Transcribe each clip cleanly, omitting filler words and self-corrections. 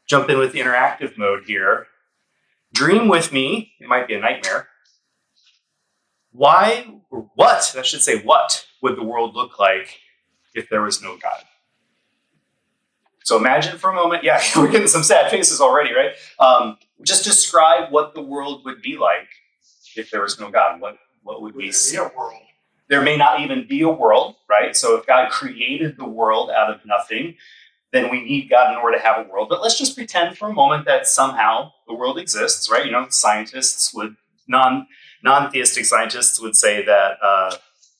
jump in with the interactive mode here. Dream with me. It might be a nightmare. What would the world look like if there was no God? So imagine for a moment, yeah, we're getting some sad faces already, right? Just describe what the world would be like if there was no God. What would we see? A world. There may not even be a world, right? So if God created the world out of nothing, then we need God in order to have a world. But let's just pretend for a moment that somehow the world exists, right? Scientists would, non-theistic scientists would say that,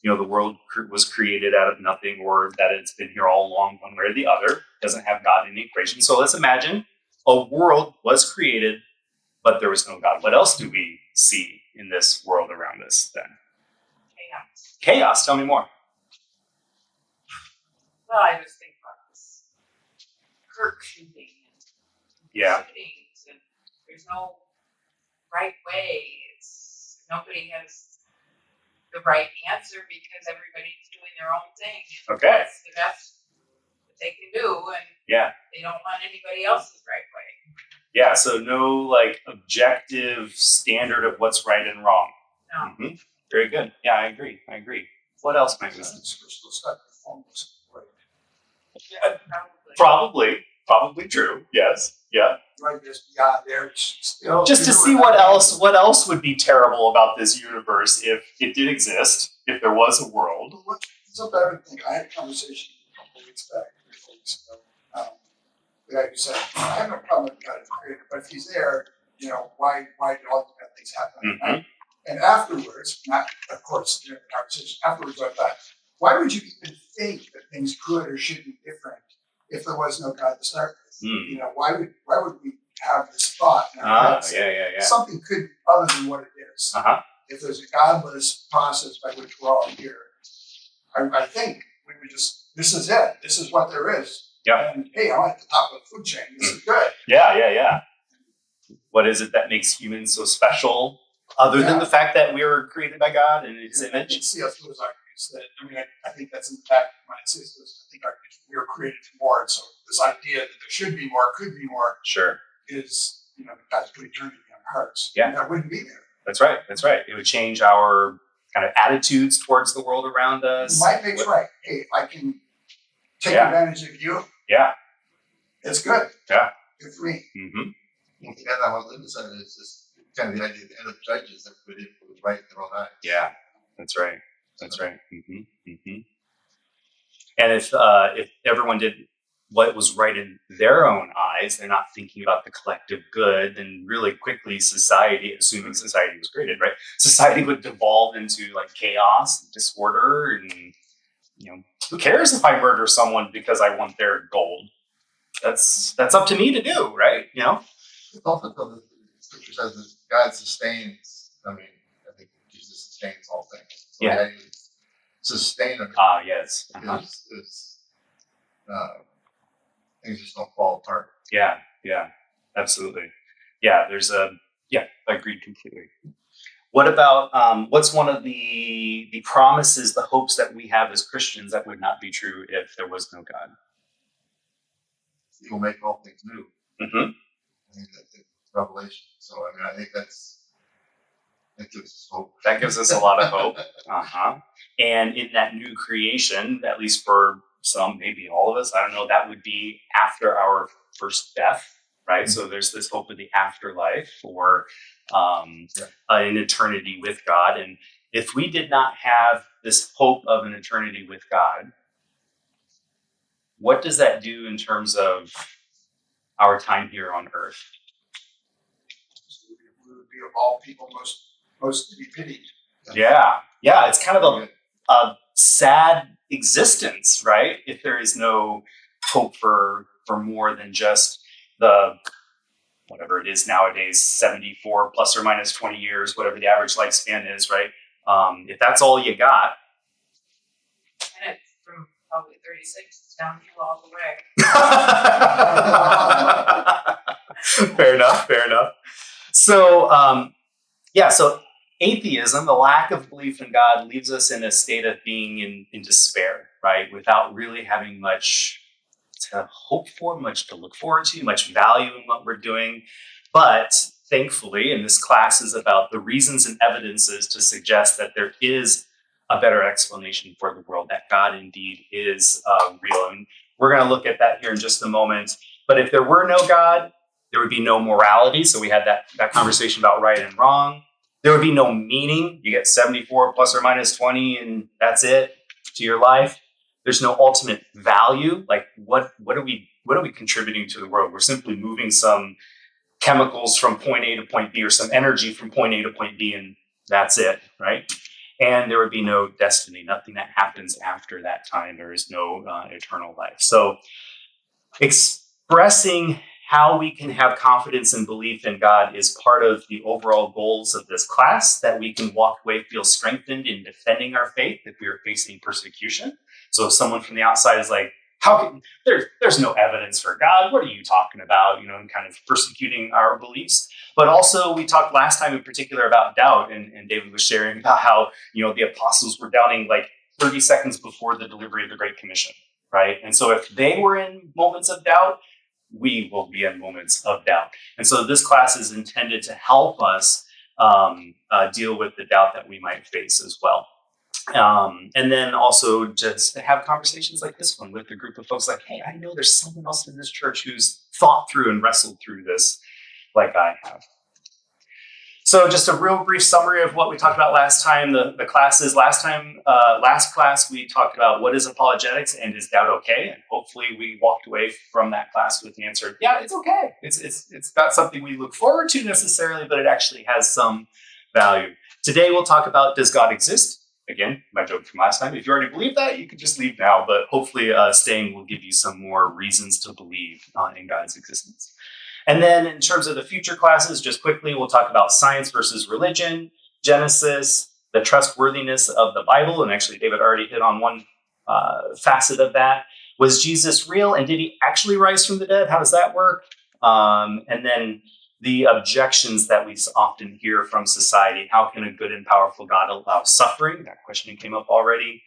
the world was created out of nothing, or that it's been here all along one way or the other. Doesn't have God in the equation. So let's imagine a world was created, but there was no God. What else do we see in this world around us then? Chaos. Tell me more. Well, I just think about this Kirk shooting and shootings, and there's no right way. Nobody has the right answer because everybody's doing their own thing. Okay. That's the best that they can do, and they don't want anybody else's right way. Yeah, so no objective standard of what's right and wrong. No. Mm-hmm. Very good. Yeah, I agree. What else might we see? Yeah, Probably true. Yes. Yeah. Right, just beyond there, still. Just to see what else would be terrible about this universe if it did exist, if there was a world. It's a better thing. I had a conversation a couple weeks back, 3 weeks ago. The guy who said, I have no problem with God as creator, but if he's there, why do all these bad things happen? Mm-hmm. And afterwards, not of course during the conversation, afterwards I thought, why would you even think that things could or should be different if there was no God to start with? Why would we have this thought in our heads? Yeah. Something could be other than what it is. Uh-huh. If there's a godless process by which we're all here, I think we would just, this is it. This is what there is. Yeah. And hey, I'm at the top of the food chain. This is good. Yeah. What is it that makes humans so special, other than the fact that we were created by God in His image? C.S. Lewis argues that, I think that's in the back of my mind. C.S. Lewis, I think argues we were created for more. And so this idea that there should be more, could be more, sure, is, God's put eternity in our hearts. Yeah. And that wouldn't be there. That's right. It would change our kind of attitudes towards the world around us. My thing's right. Hey, if I can take advantage of you, it's good. Yeah. Good for me. Mm-hmm. And I want to said is just kind of the idea at the end of judges that put it was right in their own eyes. Yeah, that's right. Mm-hmm. And if everyone did what was right in their own eyes, they're not thinking about the collective good, then really quickly society, assuming society was created, right? Society would devolve into chaos, disorder, and who cares if I murder someone because I want their gold? That's up to me to do, right? It's also the scripture says that God sustains. I think Jesus sustains all things. So yeah. Sustainable. Yes. Uh-huh. Things just don't fall apart. Yeah. Absolutely. Yeah, I agreed completely. What about what's one of the promises, the hopes that we have as Christians that would not be true if there was no God? He will make all things new. Mm-hmm. I think that's Revelation. So I think that gives us hope. That gives us a lot of hope. Uh-huh. And in that new creation, at least for some, maybe all of us, I don't know, that would be after our first death, right? Mm-hmm. So there's this hope of the afterlife, or an eternity with God. And if we did not have this hope of an eternity with God, what does that do in terms of our time here on earth? We would be of all people most to be pitied. Yeah. It's kind of a sad existence, right? If there is no hope for more than just the, whatever it is nowadays, 74 plus or minus 20 years, whatever the average lifespan is, right? If that's all you got. And it's from probably 36 downhill all the way. Fair enough. So, so atheism, the lack of belief in God, leaves us in a state of being in despair, right? Without really having much to hope for, much to look forward to, much value in what we're doing. But thankfully, and this class is about the reasons and evidences to suggest that there is a better explanation for the world, that God indeed is real. And we're going to look at that here in just a moment. But if there were no God, there would be no morality. So we had that conversation about right and wrong. There would be no meaning. You get 74 plus or minus 20, and that's it to your life. There's no ultimate value. Like what are we contributing to the world? We're simply moving some chemicals from point A to point B, or some energy from point A to point B, and that's it, right? And there would be no destiny, nothing that happens after that time. There is no eternal life. So expressing how we can have confidence and belief in God is part of the overall goals of this class, that we can walk away, feel strengthened in defending our faith if we are facing persecution. So if someone from the outside is like, there's no evidence for God, what are you talking about? And kind of persecuting our beliefs. But also we talked last time in particular about doubt, and David was sharing about how, the apostles were doubting like 30 seconds before the delivery of the Great Commission, right? And so if they were in moments of doubt, we will be in moments of doubt. And so this class is intended to help us deal with the doubt that we might face as well. And then also just to have conversations like this one with a group of folks like, hey, I know there's someone else in this church who's thought through and wrestled through this like I have. So just a real brief summary of what we talked about last time. The classes last class, we talked about what is apologetics and is doubt okay? And hopefully we walked away from that class with the answer, yeah, it's okay. It's not something we look forward to necessarily, but it actually has some value. Today we'll talk about, does God exist? Again, my joke from last time. If you already believe that, you can just leave now, but hopefully staying will give you some more reasons to believe in God's existence. And then in terms of the future classes, just quickly, we'll talk about science versus religion, Genesis, the trustworthiness of the Bible. And actually, David already hit on one facet of that. Was Jesus real? And did he actually rise from the dead? How does that work? And then the objections that we often hear from society. How can a good and powerful God allow suffering? That question came up already.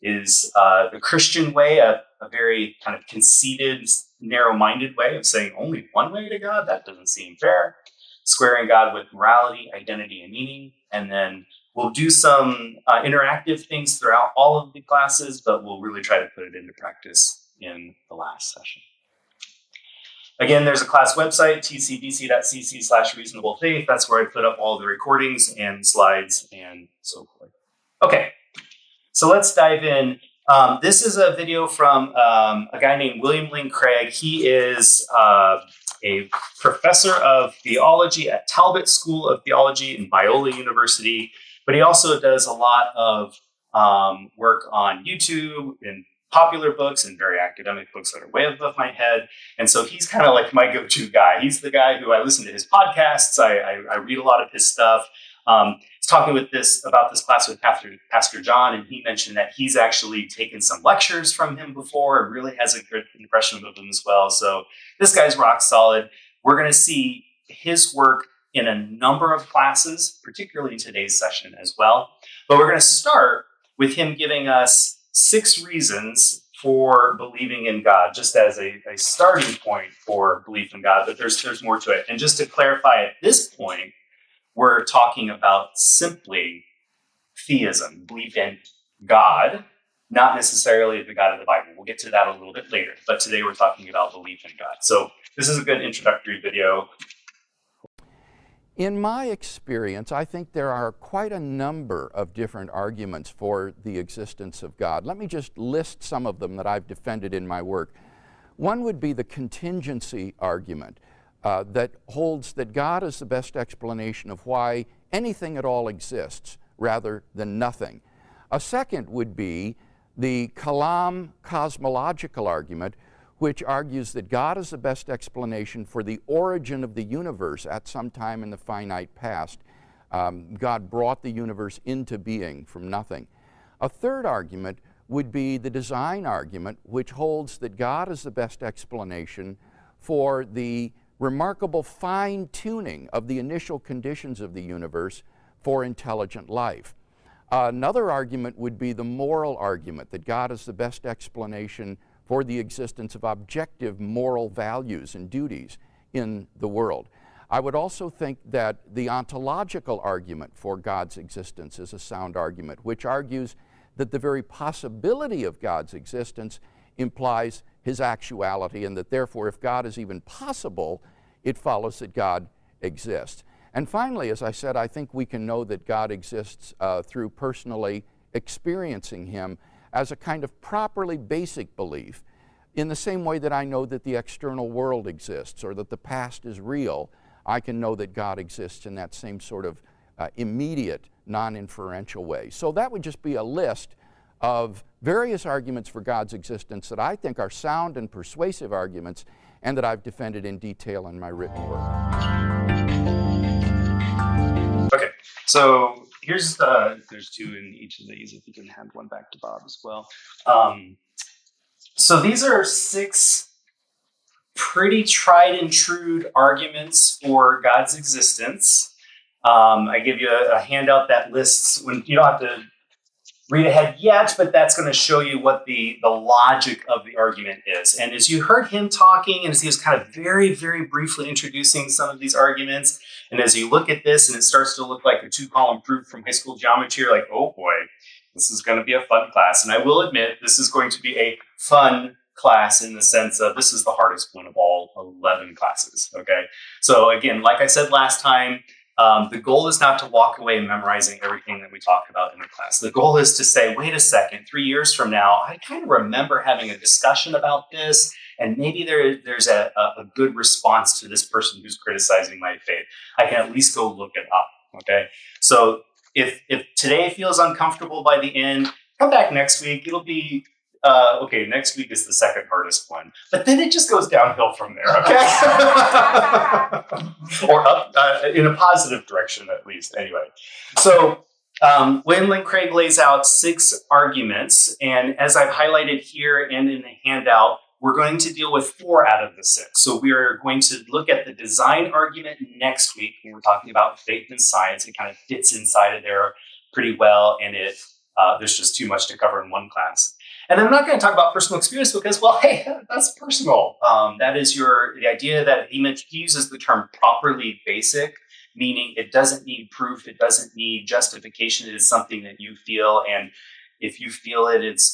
Is the Christian way a very kind of conceited, narrow-minded way of saying only one way to God? That doesn't seem fair. Squaring God with morality, identity, and meaning. And then we'll do some interactive things throughout all of the classes, but we'll really try to put it into practice in the last session. Again, there's a class website, tcbc.cc/reasonablefaith. That's where I put up all the recordings and slides and so forth. Okay. So let's dive in. This is a video from a guy named William Lane Craig. He is a professor of theology at Talbot School of Theology in Biola University, but he also does a lot of work on YouTube and popular books and very academic books that are way above my head. And so he's kind of like my go-to guy. He's the guy who I listen to his podcasts. I read a lot of his stuff. I was talking about this class with Pastor John, and he mentioned that he's actually taken some lectures from him before and really has a good impression of him as well. So this guy's rock solid. We're going to see his work in a number of classes, particularly in today's session as well. But we're going to start with him giving us 6 reasons for believing in God, just as a starting point for belief in God. But there's more to it. And just to clarify at this point, we're talking about simply theism, belief in God, not necessarily the God of the Bible. We'll get to that a little bit later, but today we're talking about belief in God. So this is a good introductory video. In my experience, I think there are quite a number of different arguments for the existence of God. Let me just list some of them that I've defended in my work. One would be the contingency argument. That holds that God is the best explanation of why anything at all exists rather than nothing. A second would be the Kalam cosmological argument, which argues that God is the best explanation for the origin of the universe at some time in the finite past. God brought the universe into being from nothing. A third argument would be the design argument, which holds that God is the best explanation for the remarkable fine-tuning of the initial conditions of the universe for intelligent life. Another argument would be the moral argument, that God is the best explanation for the existence of objective moral values and duties in the world. I would also think that the ontological argument for God's existence is a sound argument, which argues that the very possibility of God's existence implies his actuality, and that therefore, if God is even possible, it follows that God exists. And finally, as I said, I think we can know that God exists through personally experiencing him as a kind of properly basic belief, in the same way that I know that the external world exists or that the past is real. I can know that God exists in that same sort of immediate, non-inferential way. So that would just be a list of various arguments for God's existence that I think are sound and persuasive arguments, and that I've defended in detail in my written work. Okay, so here's there's two in each of these. If you can hand one back to Bob as well. So these are 6 pretty tried and true arguments for God's existence. I give you a handout that lists, when you don't have to read ahead yet, but that's going to show you what the logic of the argument is. And as you heard him talking, and as he was kind of very, very briefly introducing some of these arguments, and as you look at this and it starts to look like a 2-column proof from high school geometry, you're like, oh boy, this is going to be a fun class. And I will admit, this is going to be a fun class in the sense of this is the hardest one of all 11 classes, okay? So again, like I said last time, the goal is not to walk away memorizing everything that we talk about in the class. The goal is to say, wait a second, 3 years from now, I kind of remember having a discussion about this, and maybe there's a good response to this person who's criticizing my faith. I can at least go look it up, okay? So if today feels uncomfortable by the end, come back next week. It'll be okay, next week is the second hardest one, but then it just goes downhill from there, okay? Or up in a positive direction, at least, anyway. So Wendell Craig lays out 6 arguments, and as I've highlighted here and in the handout, we're going to deal with 4 out of the 6. So we are going to look at the design argument next week when we're talking about faith and science. It kind of fits inside of there pretty well, and there's just too much to cover in one class. And I'm not going to talk about personal experience because, well, hey, that's personal. That is the idea that he uses the term properly basic, meaning it doesn't need proof, it doesn't need justification. It is something that you feel, and if you feel it, it's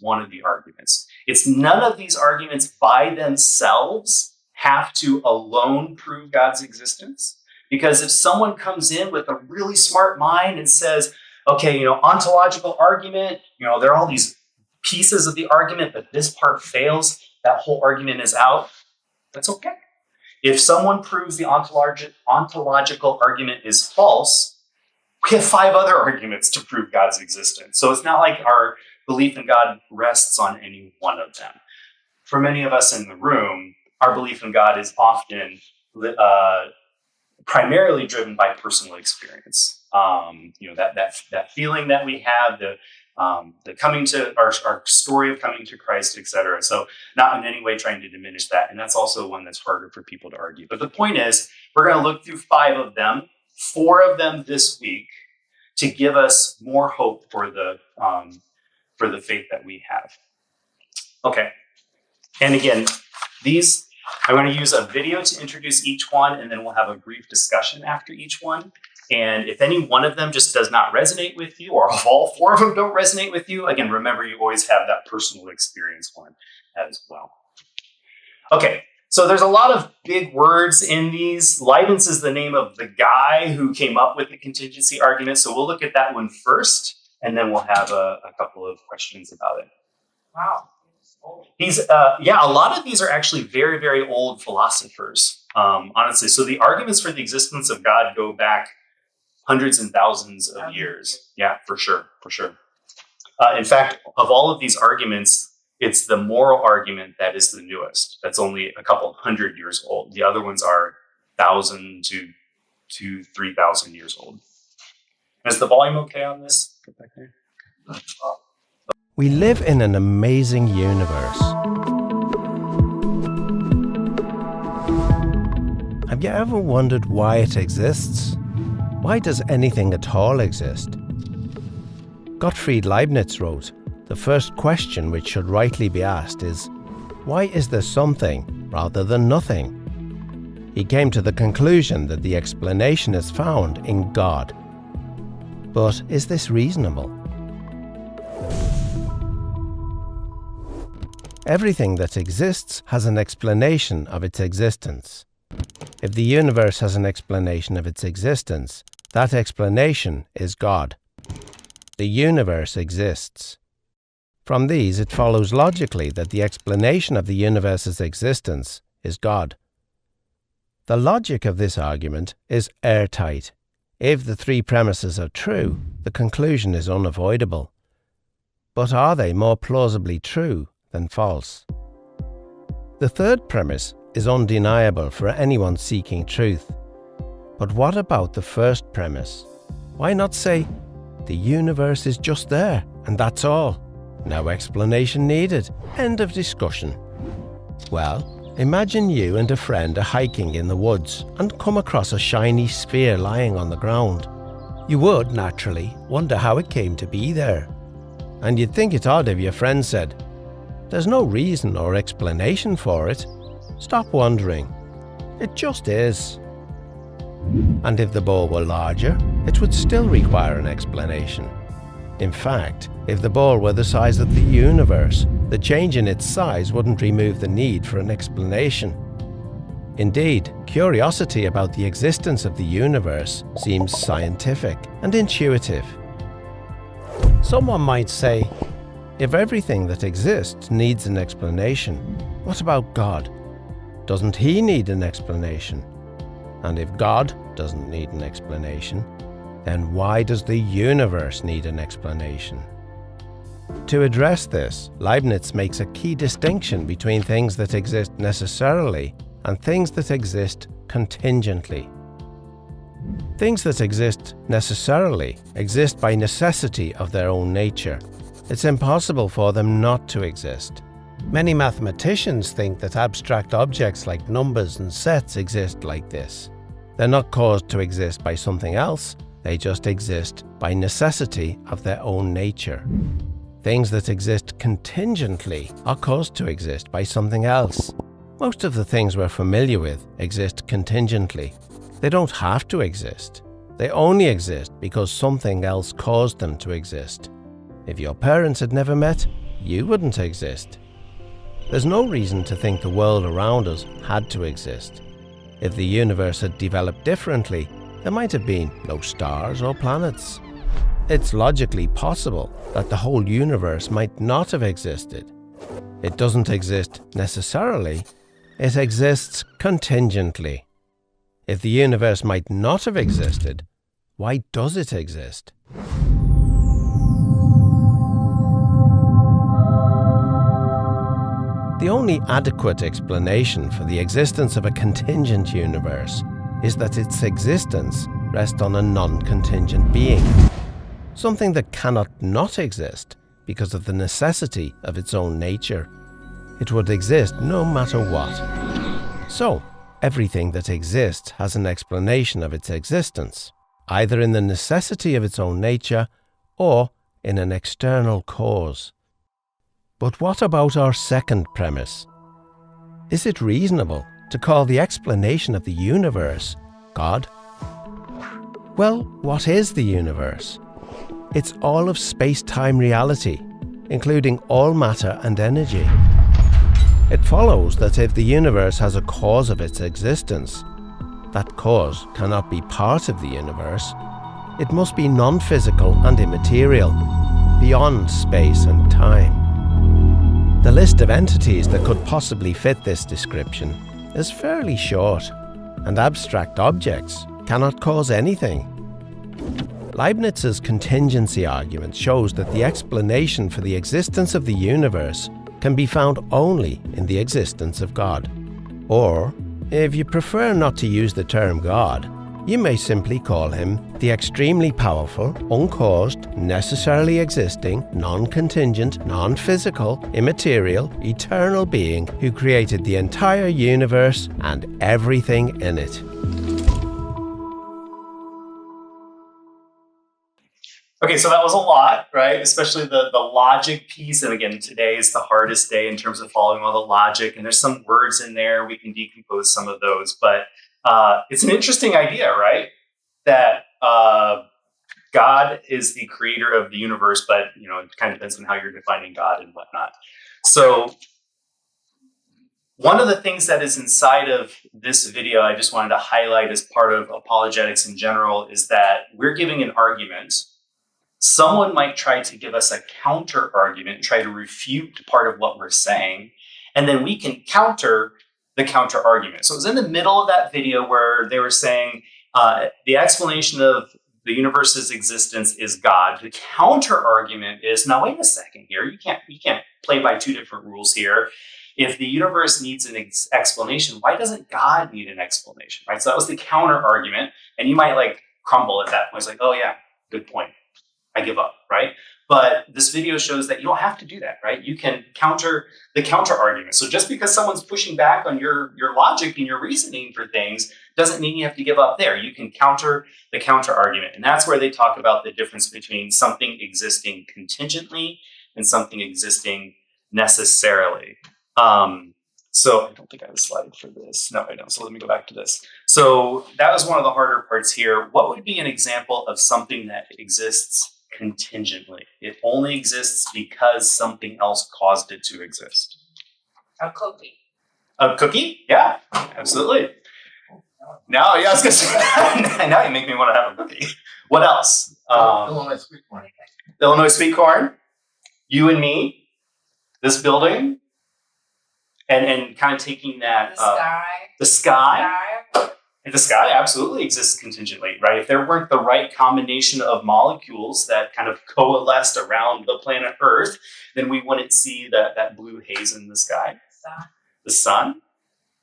one of the arguments. It's none of these arguments by themselves have to alone prove God's existence, because if someone comes in with a really smart mind and says, okay, ontological argument, there are all these pieces of the argument, but this part fails, that whole argument is out, that's okay. If someone proves the ontological argument is false, we have 5 other arguments to prove God's existence. So it's not like our belief in God rests on any one of them. For many of us in the room, our belief in God is often primarily driven by personal experience. That feeling that we have, the coming to our story of coming to Christ, etc. So not in any way trying to diminish that. And that's also one that's harder for people to argue. But the point is, we're going to look through 5 of them, 4 of them this week, to give us more hope for the faith that we have. Okay. And again, I'm going to use a video to introduce each one, and then we'll have a brief discussion after each one. And if any one of them just does not resonate with you, or if all 4 of them don't resonate with you, again, remember you always have that personal experience one as well. Okay, so there's a lot of big words in these. Leibniz is the name of the guy who came up with the contingency argument. So we'll look at that one first, and then we'll have a couple of questions about it. Wow. A lot of these are actually very, very old philosophers, honestly. So the arguments for the existence of God go back hundreds and thousands of years. Yeah, for sure. In fact, of all of these arguments, it's the moral argument that is the newest. That's only a couple hundred years old. The other ones are 1,000 to 3,000 years old. Is the volume okay on this? Get back there. We live in an amazing universe. Have you ever wondered why it exists? Why does anything at all exist? Gottfried Leibniz wrote, the first question which should rightly be asked is, why is there something rather than nothing? He came to the conclusion that the explanation is found in God. But is this reasonable? Everything that exists has an explanation of its existence. If the universe has an explanation of its existence, that explanation is God. The universe exists. From these, it follows logically that the explanation of the universe's existence is God. The logic of this argument is airtight. If the three premises are true, the conclusion is unavoidable. But are they more plausibly true than false? The third premise is undeniable for anyone seeking truth. But what about the first premise? Why not say, the universe is just there, and that's all? No explanation needed. End of discussion. Well, imagine you and a friend are hiking in the woods and come across a shiny sphere lying on the ground. You would, naturally, wonder how it came to be there. And you'd think it odd if your friend said, there's no reason or explanation for it. Stop wondering. It just is. And if the ball were larger, it would still require an explanation. In fact, if the ball were the size of the universe, the change in its size wouldn't remove the need for an explanation. Indeed, curiosity about the existence of the universe seems scientific and intuitive. Someone might say, if everything that exists needs an explanation, what about God? Doesn't he need an explanation? And if God doesn't need an explanation, then why does the universe need an explanation? To address this, Leibniz makes a key distinction between things that exist necessarily and things that exist contingently. Things that exist necessarily exist by necessity of their own nature. It's impossible for them not to exist. Many mathematicians think that abstract objects like numbers and sets exist like this. They're not caused to exist by something else, they just exist by necessity of their own nature. Things that exist contingently are caused to exist by something else. Most of the things we're familiar with exist contingently. They don't have to exist. They only exist because something else caused them to exist. If your parents had never met, you wouldn't exist. There's no reason to think the world around us had to exist. If the universe had developed differently, there might have been no stars or planets. It's logically possible that the whole universe might not have existed. It doesn't exist necessarily, it exists contingently. If the universe might not have existed, why does it exist? The only adequate explanation for the existence of a contingent universe is that its existence rests on a non-contingent being, something that cannot not exist because of the necessity of its own nature. It would exist no matter what. So, everything that exists has an explanation of its existence, either in the necessity of its own nature or in an external cause. But what about our second premise? Is it reasonable to call the explanation of the universe God? Well, what is the universe? It's all of space-time reality, including all matter and energy. It follows that if the universe has a cause of its existence, that cause cannot be part of the universe. It must be non-physical and immaterial, beyond space and time. The list of entities that could possibly fit this description is fairly short, and abstract objects cannot cause anything. Leibniz's contingency argument shows that the explanation for the existence of the universe can be found only in the existence of God. Or, if you prefer not to use the term God, you may simply call him the extremely powerful, uncaused, necessarily existing, non-contingent, non-physical, immaterial, eternal being who created the entire universe and everything in it. Okay, so that was a lot, right? Especially the logic piece. And again, today is the hardest day in terms of following all the logic. And there's some words in there. We can decompose some of those. But it's an interesting idea, right? That God is the creator of the universe, but it kind of depends on how you're defining God and whatnot. So one of the things that is inside of this video, I just wanted to highlight as part of apologetics in general, is that we're giving an argument. Someone might try to give us a counter argument and try to refute part of what we're saying, and then we can counter the counter argument. So it was in the middle of that video where they were saying the explanation of the universe's existence is God. The counter argument is, now wait a second here, you can't play by two different rules here. If the universe needs an explanation, why doesn't God need an explanation, right? So that was the counter argument, and you might crumble at that point. It's like, oh yeah, good point. I give up, right? But this video shows that you don't have to do that, right? You can counter the counter argument. So just because someone's pushing back on your logic and your reasoning for things doesn't mean you have to give up there. You can counter the counter argument. And that's where they talk about the difference between something existing contingently and something existing necessarily. So I don't think I have a slide for this. No, I don't. So let me go back to this. So that was one of the harder parts here. What would be an example of something that exists contingently? It only exists because something else caused it to exist. A cookie. A cookie? Yeah, absolutely. Now, yeah, I was gonna say, now you make me want to have a cookie. What else? Illinois sweet corn. Illinois sweet corn. You and me. This building. And kind of taking that. The sky. And the sky absolutely exists contingently, right? If there weren't the right combination of molecules that kind of coalesced around the planet Earth, then we wouldn't see that blue haze in the sky. The sun.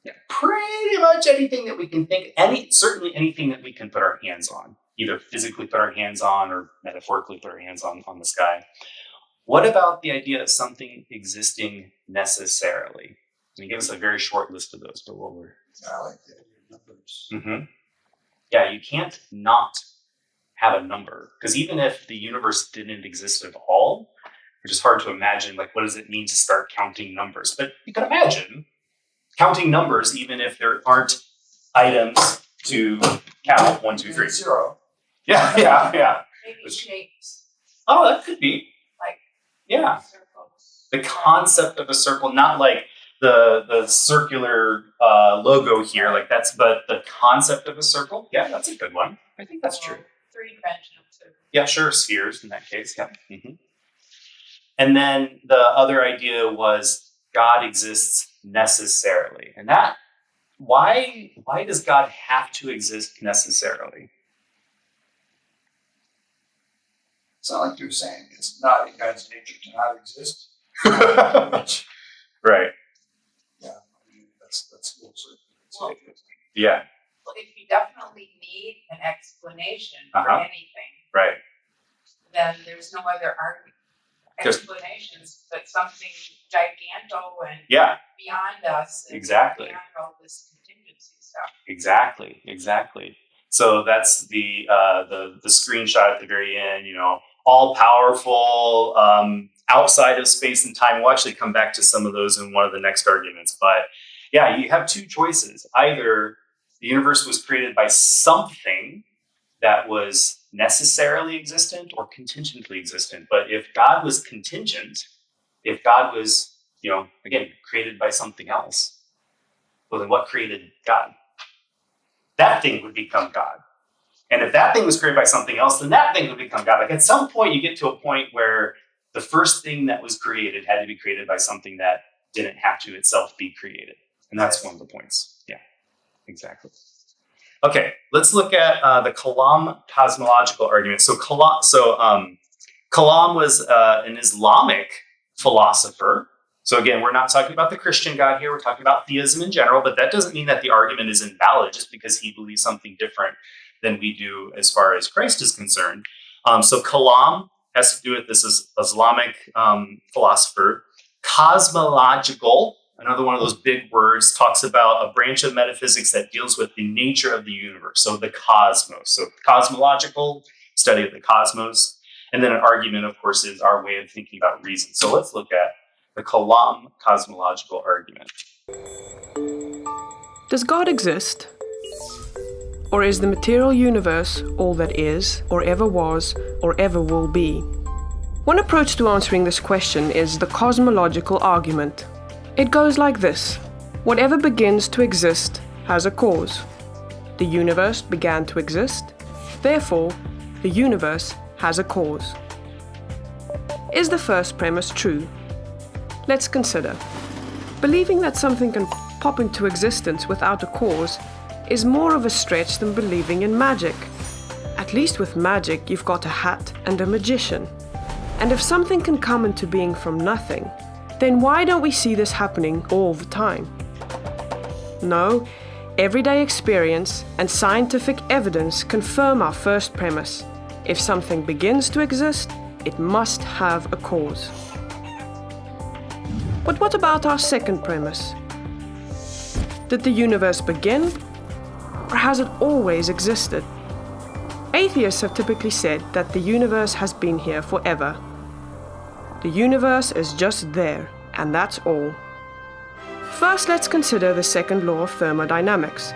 Yeah, pretty much anything that we can think, certainly anything that we can put our hands on, either physically put our hands on or metaphorically put our hands on the sky. What about the idea of something existing necessarily? And he gave us a very short list of those, but what were... I like the idea of numbers. Mm-hmm. Yeah, you can't not have a number, because even if the universe didn't exist at all, which is hard to imagine, what does it mean to start counting numbers? But you can imagine counting numbers even if there aren't items to count. 1, 2, 3. 0. Yeah. Maybe shapes. Oh, that could be. Yeah. Circles. The concept of a circle, not like the circular logo here, but the concept of a circle, yeah, that's a good one. I think that's true. Three-dimensional too. Yeah, sure, spheres in that case, yeah. Mm-hmm. And then the other idea was God exists necessarily. And that, why does God have to exist necessarily? It's not like you were saying it's not in God's nature to not exist. Right. Yeah, I mean, that's a little Well, Yeah. Well, if you definitely need an explanation for Uh-huh. anything, Right. then there's no other explanations but something giganto and Yeah. beyond us. And Exactly. beyond all this contingency stuff. Exactly. So that's the screenshot at the very end. All powerful, outside of space and time. We'll actually come back to some of those in one of the next arguments. But yeah, you have two choices. Either the universe was created by something that was necessarily existent or contingently existent. But if God was contingent, if God was, again, created by something else, well, then what created God? That thing would become God. And if that thing was created by something else, then that thing would become God. At some point, you get to a point where the first thing that was created had to be created by something that didn't have to itself be created. And that's one of the points. Yeah, exactly. Okay, let's look at the Kalam cosmological argument. So Kalam was an Islamic philosopher. So again, we're not talking about the Christian God here. We're talking about theism in general, but that doesn't mean that the argument is invalid just because he believes something different than we do as far as Christ is concerned. So Kalam has to do with this Islamic philosopher. Cosmological, another one of those big words, talks about a branch of metaphysics that deals with the nature of the universe. So the cosmos. So cosmological, study of the cosmos. And then an argument, of course, is our way of thinking about reason. So let's look at the Kalam cosmological argument. Does God exist? Or is the material universe all that is, or ever was, or ever will be? One approach to answering this question is the cosmological argument. It goes like this. Whatever begins to exist has a cause. The universe began to exist, therefore, the universe has a cause. Is the first premise true? Let's consider. Believing that something can pop into existence without a cause is more of a stretch than believing in magic. At least with magic, you've got a hat and a magician. And if something can come into being from nothing, then why don't we see this happening all the time? No, everyday experience and scientific evidence confirm our first premise. If something begins to exist, it must have a cause. But what about our second premise? Did the universe begin, or has it always existed? Atheists have typically said that the universe has been here forever. The universe is just there, and that's all. First, let's consider the second law of thermodynamics.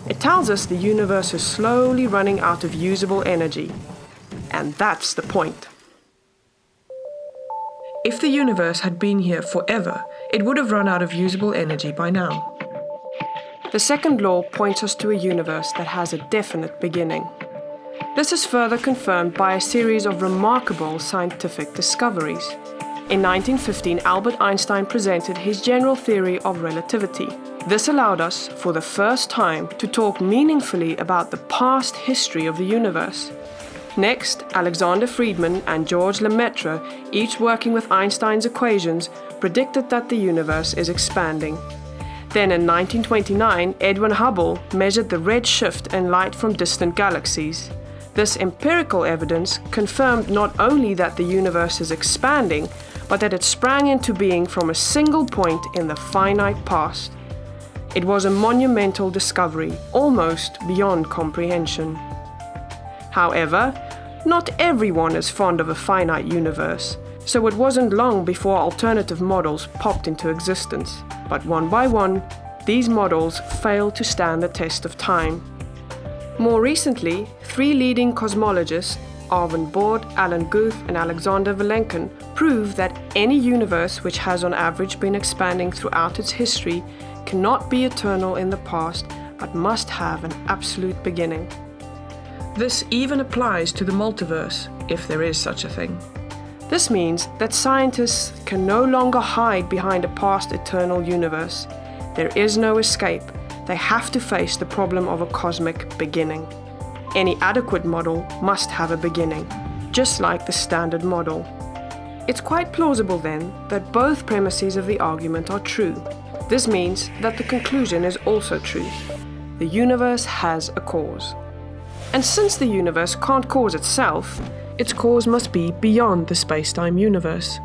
It tells us the universe is slowly running out of usable energy, and that's the point. If the universe had been here forever, it would have run out of usable energy by now. The second law points us to a universe that has a definite beginning. This is further confirmed by a series of remarkable scientific discoveries. In 1915, Albert Einstein presented his general theory of relativity. This allowed us, for the first time, to talk meaningfully about the past history of the universe. Next, Alexander Friedmann and George Lemaitre, each working with Einstein's equations, predicted that the universe is expanding. Then in 1929, Edwin Hubble measured the red shift in light from distant galaxies. This empirical evidence confirmed not only that the universe is expanding, but that it sprang into being from a single point in the finite past. It was a monumental discovery, almost beyond comprehension. However, not everyone is fond of a finite universe, so it wasn't long before alternative models popped into existence. But one by one, these models failed to stand the test of time. More recently, 3 leading cosmologists, Arvind Borde, Alan Guth, and Alexander Vilenkin, prove that any universe which has on average been expanding throughout its history cannot be eternal in the past, but must have an absolute beginning. This even applies to the multiverse, if there is such a thing. This means that scientists can no longer hide behind a past eternal universe. There is no escape. They have to face the problem of a cosmic beginning. Any adequate model must have a beginning, just like the standard model. It's quite plausible then that both premises of the argument are true. This means that the conclusion is also true. The universe has a cause. And since the universe can't cause itself, its cause must be beyond the space-time universe.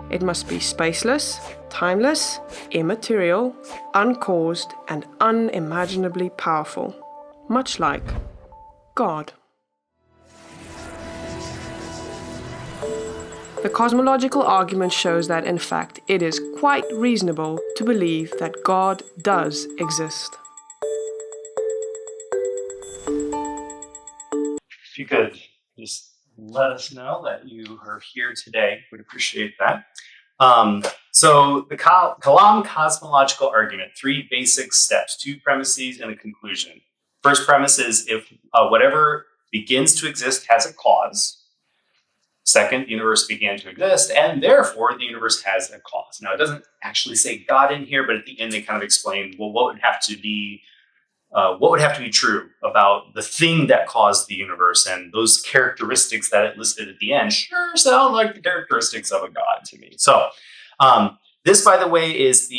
It must be spaceless, timeless, immaterial, uncaused, and unimaginably powerful, much like God. The cosmological argument shows that, in fact, it is quite reasonable to believe that God does exist. If you could just let us know that you are here today, we'd appreciate that. So the Kalam cosmological argument, 3 basic steps, 2 premises and a conclusion. First premise is if whatever begins to exist has a cause. Second, the universe began to exist, and therefore the universe has a cause. Now, it doesn't actually say God in here, but at the end they kind of explain, well, what would have to be true about the thing that caused the universe, and those characteristics that it listed at the end sure sound like the characteristics of a God to me. So this, by the way, is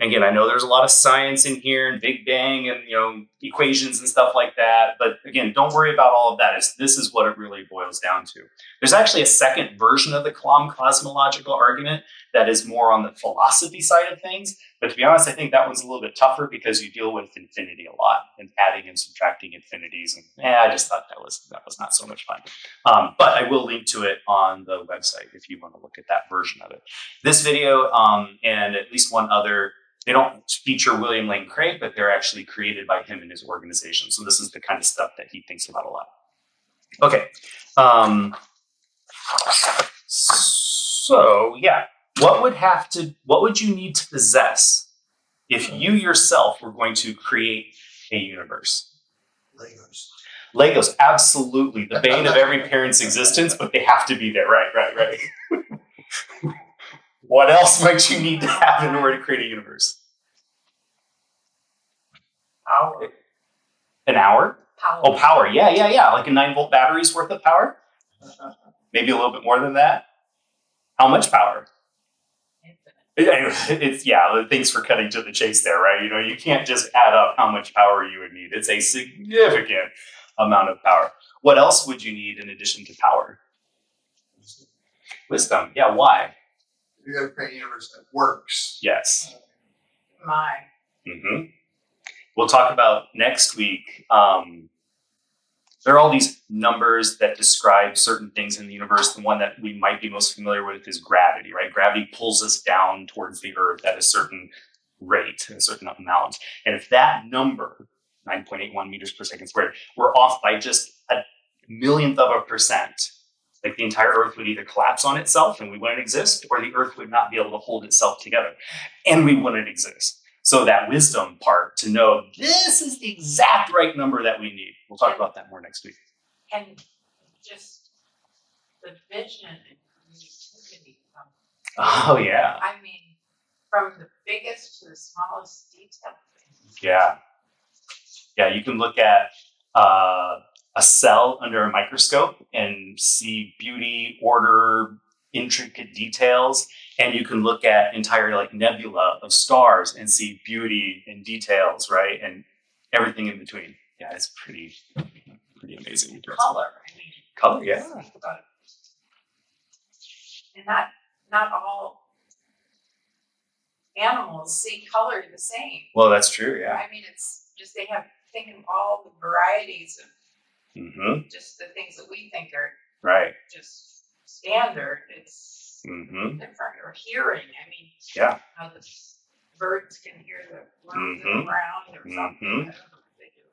again, I know there's a lot of science in here and Big Bang and equations and stuff like that, but again, don't worry about all of that. This is what it really boils down to. There's actually a second version of the Kalam cosmological argument that is more on the philosophy side of things. But to be honest, I think that one's a little bit tougher because you deal with infinity a lot and adding and subtracting infinities. And I just thought that was not so much fun. But I will link to it on the website if you want to look at that version of it. This video and at least one other, they don't feature William Lane Craig, but they're actually created by him and his organization. So this is the kind of stuff that he thinks about a lot. Okay. So yeah, what would you need to possess if you yourself were going to create a universe? Legos, absolutely. The bane of every parent's existence, but they have to be there. Right. What else might you need to have in order to create a universe? Power. An hour? Power. Oh, power. Yeah. Like a 9-volt battery's worth of power? Maybe a little bit more than that. How much power? Infinite. Thanks for cutting to the chase there, right? You can't just add up how much power you would need. It's a significant amount of power. What else would you need in addition to power? Wisdom. Yeah, why? You have to create a universe that works. Yes. My. Mm-hmm. We'll talk about next week. There are all these numbers that describe certain things in the universe. The one that we might be most familiar with is gravity, right? Gravity pulls us down towards the earth at a certain rate, a certain amount. And if that number, 9.81 meters per second squared, we're off by just a millionth of a percent, like the entire earth would either collapse on itself and we wouldn't exist, or the earth would not be able to hold itself together and we wouldn't exist. So that wisdom part to know this is the exact right number that we need. We'll talk about that more next week. And just the vision and creativity. Oh, yeah. I mean, from the biggest to the smallest detail. Yeah. Yeah, you can look at a cell under a microscope and see beauty, order, intricate details. And you can look at entire like nebula of stars and see beauty and details, right? And everything in between. Yeah, it's pretty amazing. Color. I mean, Color, yeah. think about it. And not all animals see color the same. Well, that's true, yeah. I mean, it's just think of all the varieties of Mm-hmm. just the things that we think are Right. just standard. It's Mm-hmm. different. Or hearing. I mean, Yeah. how the birds can hear the worms in Mhm. the ground or something. Mhm. I don't know what they do.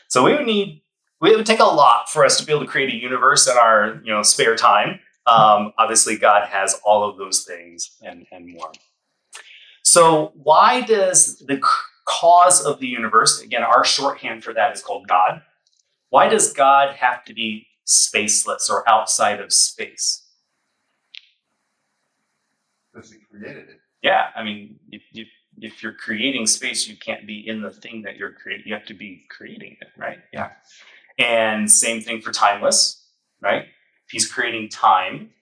So it would take a lot for us to be able to create a universe in our spare time. Obviously, God has all of those things and more. So why does the cause of the universe, again, our shorthand for that is called God. Why does God have to be spaceless or outside of space? Because he created it. Yeah, I mean, if you're creating space, you can't be in the thing that you're creating. You have to be creating it, right? Yeah. And same thing for timeless, right? If he's creating time,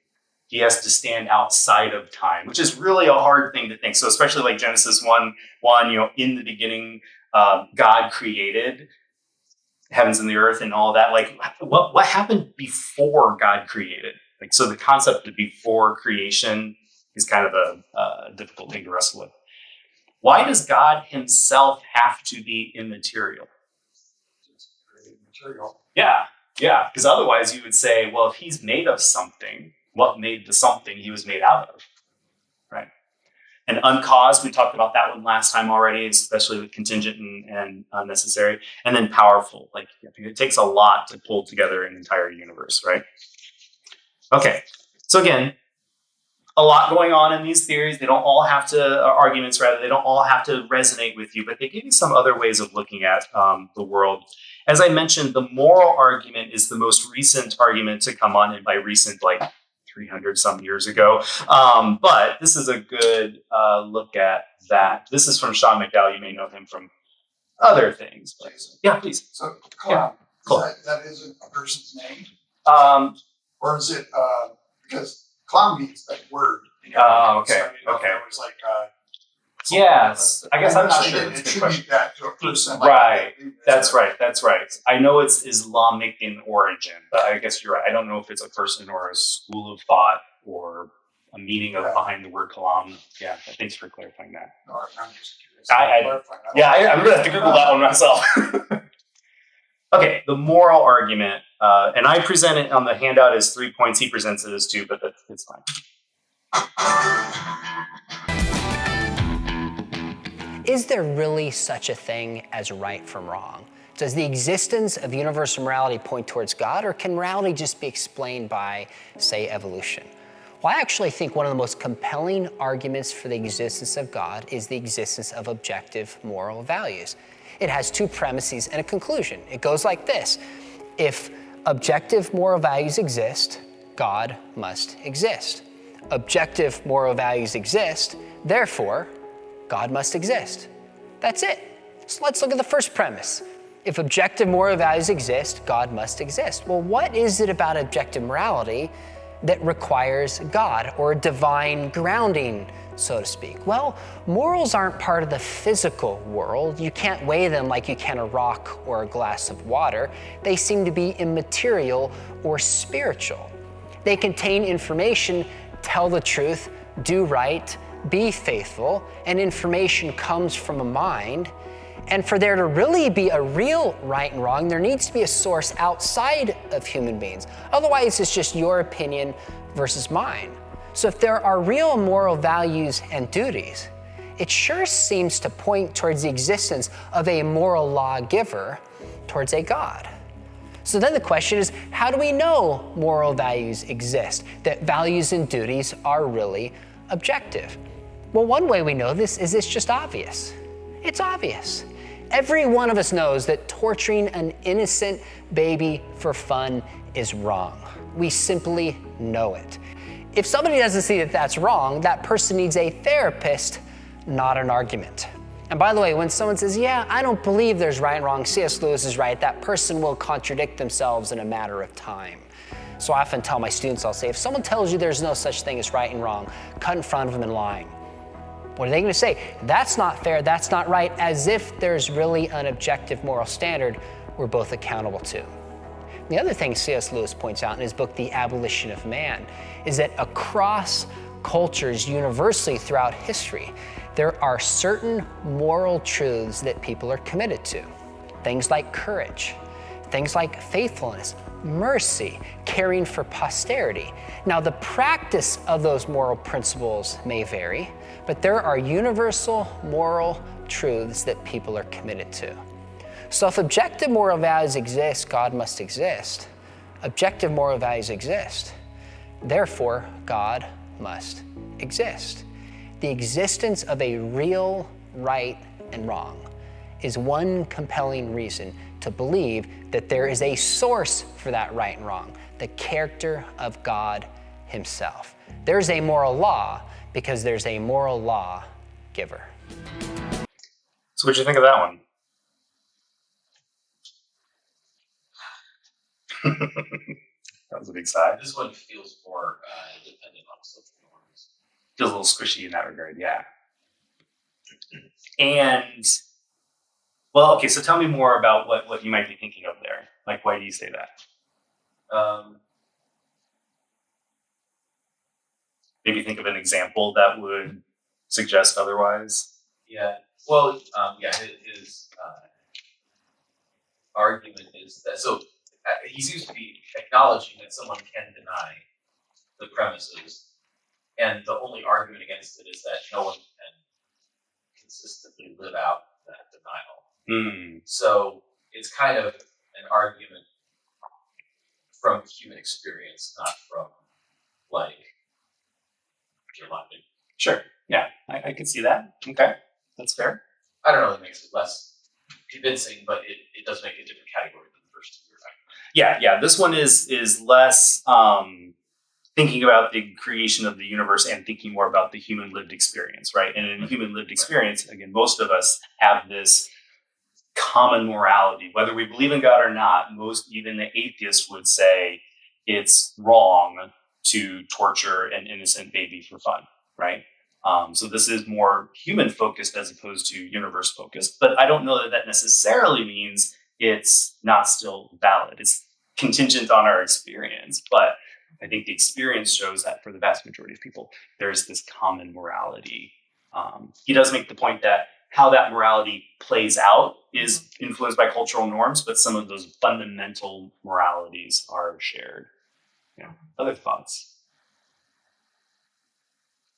he has to stand outside of time, which is really a hard thing to think. So especially like Genesis 1:1, in the beginning, God created heavens and the earth and all that. Like what happened before God created? Like, so the concept of before creation is kind of a difficult thing to wrestle with. Why does God himself have to be immaterial? Material. Yeah, because otherwise you would say, well, if he's made of something, what made the something he was made out of, right? And uncaused, we talked about that one last time already, especially with contingent and unnecessary. And then powerful, like it takes a lot to pull together an entire universe, right? Okay, so again, a lot going on in these theories. They don't all have to, arguments rather, they don't all have to resonate with you, but they give you some other ways of looking at the world. As I mentioned, the moral argument is the most recent argument to come on, and by recent, like 300 some years ago. But this is a good look at that. This is from Sean McDowell. You may know him from other things. But, yeah, please. So, Yeah, cool. that isn't a person's name? Or is it, because clown means that word. Oh, okay, So, okay. It was like, yes, I guess I'm not they sure. didn't That's a good question. attribute that to a person. Right. That's That's right. I know it's Islamic in origin, but I guess you're right. I don't know if it's a person or a school of thought or a meaning of behind the word kalam. Yeah, thanks for clarifying that. No, I'm just curious. I'm going to have to Google that one myself. Okay, the moral argument, and I present it on the handout as 3 points. He presents it as 2, but that's fine. Is there really such a thing as right from wrong? Does the existence of universal morality point towards God, or can morality just be explained by, say, evolution? Well, I actually think one of the most compelling arguments for the existence of God is the existence of objective moral values. It has 2 premises and a conclusion. It goes like this: if objective moral values exist, God must exist. Objective moral values exist, therefore, God must exist. That's it. So let's look at the first premise. If objective moral values exist, God must exist. Well, what is it about objective morality that requires God, or divine grounding, so to speak? Well, morals aren't part of the physical world. You can't weigh them like you can a rock or a glass of water. They seem to be immaterial or spiritual. They contain information: tell the truth, do right, be faithful, and information comes from a mind. And for there to really be a real right and wrong, there needs to be a source outside of human beings. Otherwise, it's just your opinion versus mine. So if there are real moral values and duties, it sure seems to point towards the existence of a moral lawgiver, towards a God. So then the question is, how do we know moral values exist, that values and duties are really objective? Well, one way we know this is it's just obvious. It's obvious. Every one of us knows that torturing an innocent baby for fun is wrong. We simply know it. If somebody doesn't see that that's wrong, that person needs a therapist, not an argument. And by the way, when someone says, yeah, I don't believe there's right and wrong, C.S. Lewis is right, that person will contradict themselves in a matter of time. So I often tell my students, I'll say, if someone tells you there's no such thing as right and wrong, cut in front of them and lying. What are they going to say? That's not fair, that's not right, as if there's really an objective moral standard we're both accountable to. The other thing C.S. Lewis points out in his book, The Abolition of Man, is that across cultures universally throughout history, there are certain moral truths that people are committed to. Things like courage, things like faithfulness, mercy, caring for posterity. Now, the practice of those moral principles may vary, but there are universal moral truths that people are committed to. So if objective moral values exist, God must exist. Objective moral values exist. Therefore, God must exist. The existence of a real right and wrong is one compelling reason to believe that there is a source for that right and wrong, the character of God himself. There's a moral law because there's a moral law giver. So what'd you think of that one? That was a big sigh. This one feels more dependent on social norms. Feels a little squishy in that regard, yeah. And, well, okay, so tell me more about what you might be thinking of there. Like, why do you say that? Maybe think of an example that would suggest otherwise. Yeah, well, his argument is that, so he seems to be acknowledging that someone can deny the premises, and the only argument against it is that no one can consistently live out that denial. So it's kind of an argument from human experience, not from like pure logic. Sure, yeah, I can see that. Okay, that's fair. I don't know if it makes it less convincing, but it does make a different category than the first two. Yeah. This one is less thinking about the creation of the universe and thinking more about the human lived experience, right? And in human lived experience, again, most of us have this common morality, whether we believe in God or not. Even the atheists would say it's wrong to torture an innocent baby for fun, right? So this is more human focused as opposed to universe focused. But I don't know that necessarily means it's not still valid. It's contingent on our experience. But I think the experience shows that for the vast majority of people, there's this common morality. He does make the point that how that morality plays out is influenced by cultural norms, but some of those fundamental moralities are shared. Other thoughts?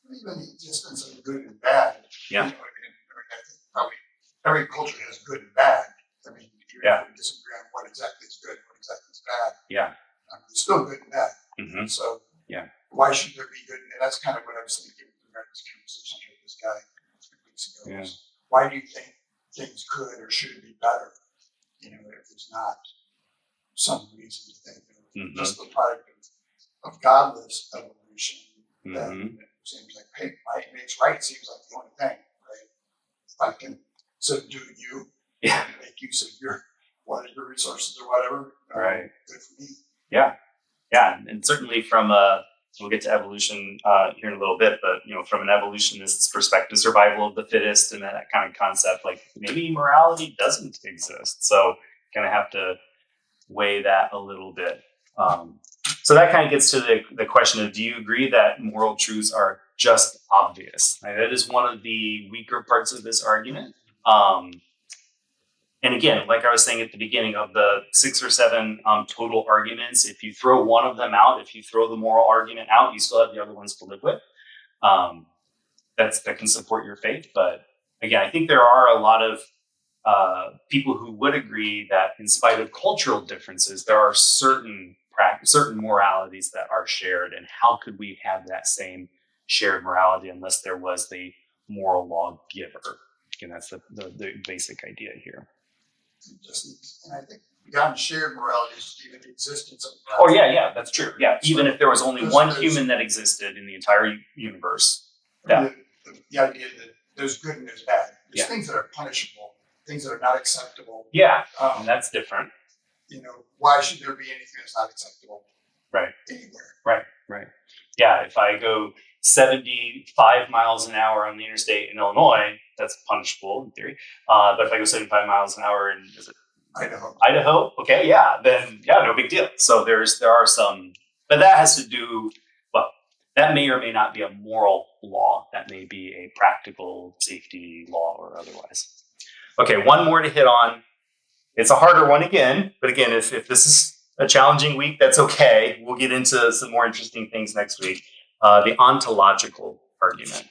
Even the existence of good and bad. Yeah. I think probably every culture has good and bad. I mean, even if we disagree on what exactly is good and what exactly is bad. Yeah. There's still good and bad. Mm-hmm. So yeah, why should there be good? And that's kind of what I was thinking with regard to this conversation with this guy 3 weeks ago. Yeah. Why do you think things could or should be better? If there's not some reason to think just the product of godless evolution that seems like, hey, might makes right seems like the only thing, right? If I can subdue you, make use of your resources or whatever, right? Good for me. Yeah, and certainly from we'll get to evolution here in a little bit, but from an evolutionist's perspective, survival of the fittest and that kind of concept, like maybe morality doesn't exist. So kind of have to weigh that a little bit. So that kind of gets to the question of, do you agree that moral truths are just obvious? That is one of the weaker parts of this argument. And again, like I was saying at the beginning, of the 6 or 7 total arguments, if you throw one of them out, if you throw the moral argument out, you still have the other ones to live with. That can support your faith. But again, I think there are a lot of people who would agree that in spite of cultural differences, there are certain moralities that are shared. And how could we have that same shared morality unless there was the moral lawgiver? Again, that's the basic idea here. And I think beyond shared morality is even the existence of morality. Oh yeah, that's true. Yeah, even if there was only one human that existed in the entire universe. Yeah. The idea that there's good and there's bad. There's things that are punishable, things that are not acceptable. Yeah, and that's different. Why should there be anything that's not acceptable? Right. Anywhere. Right. Yeah, if I go 75 miles an hour on the interstate in Illinois, that's punishable in theory. But if I go 75 miles an hour in Idaho, okay, then no big deal. So there are some, but that has to do, that may or may not be a moral law. That may be a practical safety law or otherwise. Okay, one more to hit on. It's a harder one again, but again, if this is a challenging week, that's okay. We'll get into some more interesting things next week. The ontological argument.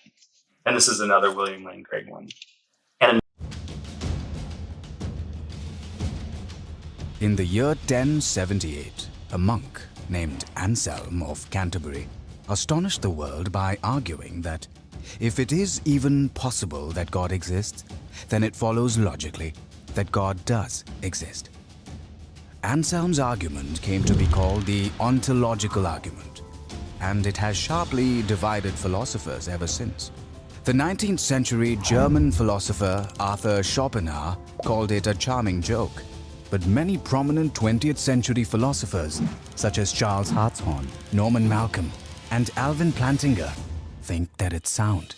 And this is another William Lane Craig one. In the year 1078, a monk named Anselm of Canterbury astonished the world by arguing that if it is even possible that God exists, then it follows logically that God does exist. Anselm's argument came to be called the ontological argument, and it has sharply divided philosophers ever since. The 19th century German philosopher Arthur Schopenhauer called it a charming joke, but many prominent 20th century philosophers such as Charles Hartshorne, Norman Malcolm, and Alvin Plantinga think that it's sound.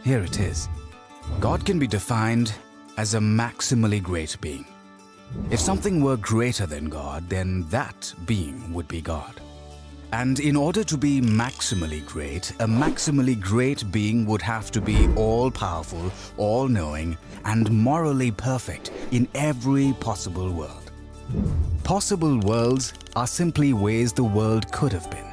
Here it is. God can be defined as a maximally great being. If something were greater than God, then that being would be God. And in order to be maximally great, a maximally great being would have to be all-powerful, all-knowing, and morally perfect in every possible world. Possible worlds are simply ways the world could have been.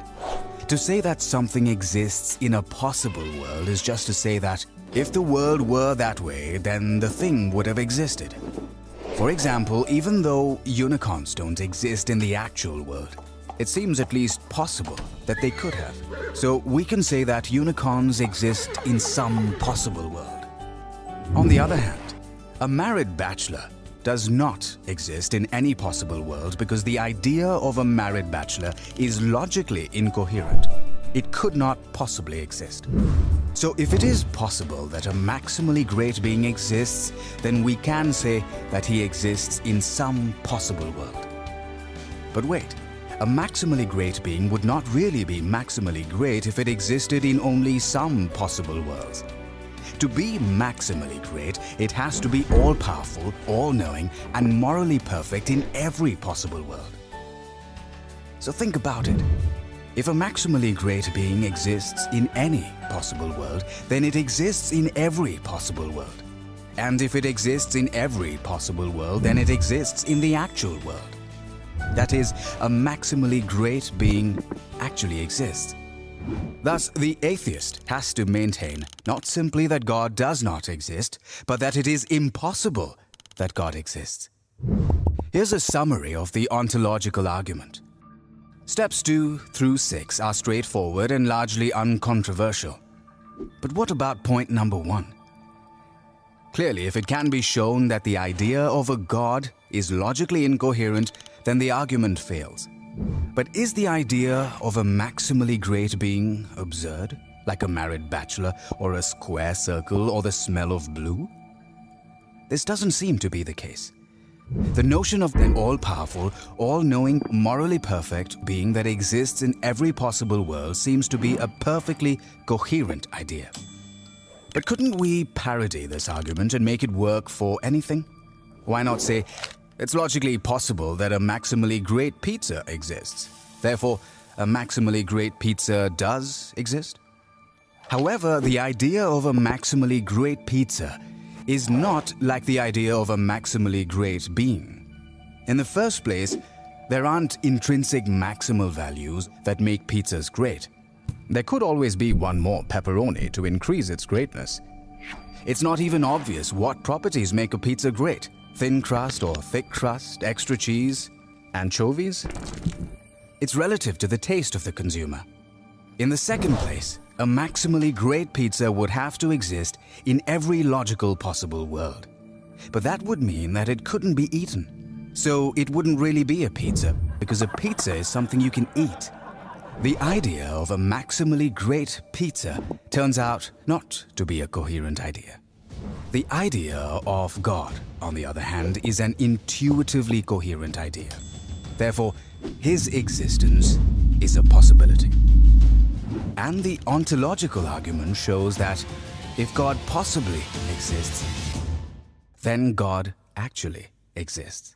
To say that something exists in a possible world is just to say that if the world were that way, then the thing would have existed. For example, even though unicorns don't exist in the actual world, it seems at least possible that they could have. So we can say that unicorns exist in some possible world. On the other hand, a married bachelor does not exist in any possible world because the idea of a married bachelor is logically incoherent. It could not possibly exist. So if it is possible that a maximally great being exists, then we can say that he exists in some possible world. But wait, a maximally great being would not really be maximally great if it existed in only some possible worlds. To be maximally great, it has to be all-powerful, all-knowing, and morally perfect in every possible world. So think about it. If a maximally great being exists in any possible world, then it exists in every possible world. And if it exists in every possible world, then it exists in the actual world. That is, a maximally great being actually exists. Thus, the atheist has to maintain not simply that God does not exist, but that it is impossible that God exists. Here's a summary of the ontological argument. Steps 2 through 6 are straightforward and largely uncontroversial. But what about point number 1? Clearly, if it can be shown that the idea of a God is logically incoherent, then the argument fails. But is the idea of a maximally great being absurd, like a married bachelor or a square circle or the smell of blue? This doesn't seem to be the case. The notion of an all-powerful, all-knowing, morally perfect being that exists in every possible world seems to be a perfectly coherent idea. But couldn't we parody this argument and make it work for anything? Why not say, it's logically possible that a maximally great pizza exists. Therefore, a maximally great pizza does exist? However, the idea of a maximally great pizza is not like the idea of a maximally great being. In the first place, there aren't intrinsic maximal values that make pizzas great. There could always be one more pepperoni to increase its greatness. It's not even obvious what properties make a pizza great. Thin crust or thick crust, extra cheese, anchovies? It's relative to the taste of the consumer. In the second place, a maximally great pizza would have to exist in every logical possible world. But that would mean that it couldn't be eaten. So it wouldn't really be a pizza, because a pizza is something you can eat. The idea of a maximally great pizza turns out not to be a coherent idea. The idea of God, on the other hand, is an intuitively coherent idea. Therefore, his existence is a possibility. And the ontological argument shows that if God possibly exists, then God actually exists.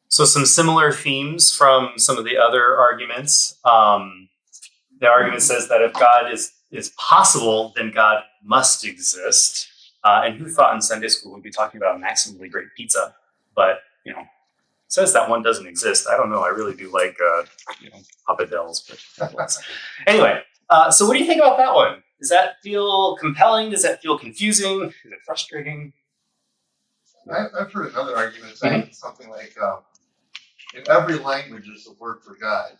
So some similar themes from some of the other arguments. The argument says that if God is possible, then God must exist. And who thought in Sunday school we'd be talking about a maximally great pizza? But, says that one doesn't exist. I don't know. I really do like, Papa Del's. But anyway, so what do you think about that one? Does that feel compelling? Does that feel confusing? Is it frustrating? I've heard another argument saying something like, in every language is a word for God.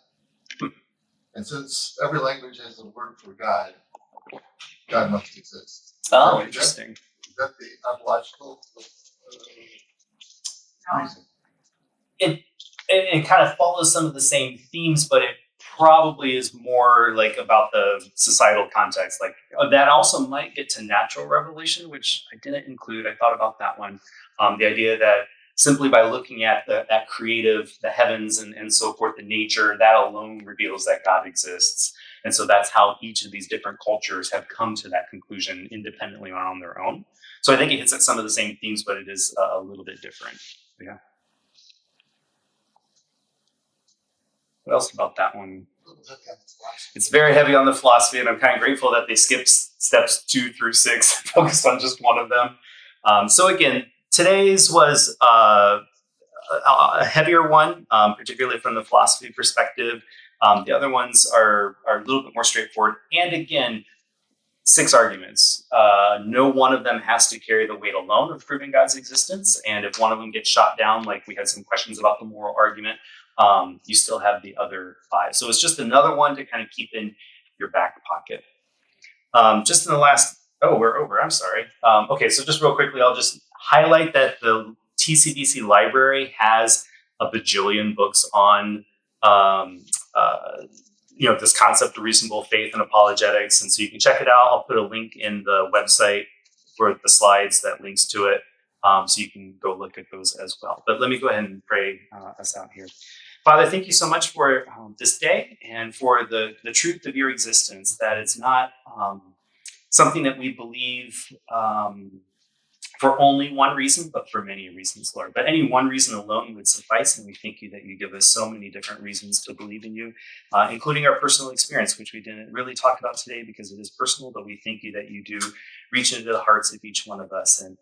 And since every language has a word for God, God must exist. Oh, interesting. Is that the ontological reason? It kind of follows some of the same themes, but it probably is more like about the societal context. Like that also might get to natural revelation, which I didn't include. I thought about that one. The idea that simply by looking at that creative, the heavens and so forth, the nature, that alone reveals that God exists. And so that's how each of these different cultures have come to that conclusion independently or on their own. So I think it hits at some of the same themes, but it is a little bit different. Yeah. What else about that one? It's very heavy on the philosophy, and I'm kind of grateful that they skipped steps 2 through 6, focused on just one of them. So again, today's was a heavier one, particularly from the philosophy perspective. The other ones are a little bit more straightforward. And again, 6 arguments. No one of them has to carry the weight alone of proving God's existence. And if one of them gets shot down, like we had some questions about the moral argument, you still have the other 5. So it's just another one to kind of keep in your back pocket. Just in the last, we're over, I'm sorry. Okay, so just real quickly, I'll just highlight that the TCDC library has a bajillion books on this concept of reasonable faith and apologetics. And so you can check it out. I'll put a link in the website for the slides that links to it. So you can go look at those as well. But let me go ahead and pray us out here. Father, thank you so much for this day and for the truth of your existence, that it's not something that we believe for only one reason, but for many reasons, Lord. But any one reason alone would suffice, and we thank you that you give us so many different reasons to believe in you, including our personal experience, which we didn't really talk about today because it is personal, but we thank you that you do reach into the hearts of each one of us and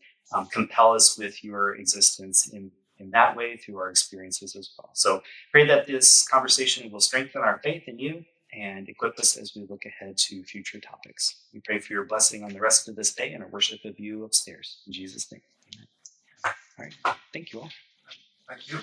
compel us with your existence in that way through our experiences as well. So pray that this conversation will strengthen our faith in you and equip us as we look ahead to future topics. We pray for your blessing on the rest of this day and our worship of you upstairs. In Jesus' name, amen. All right, thank you all. Thank you.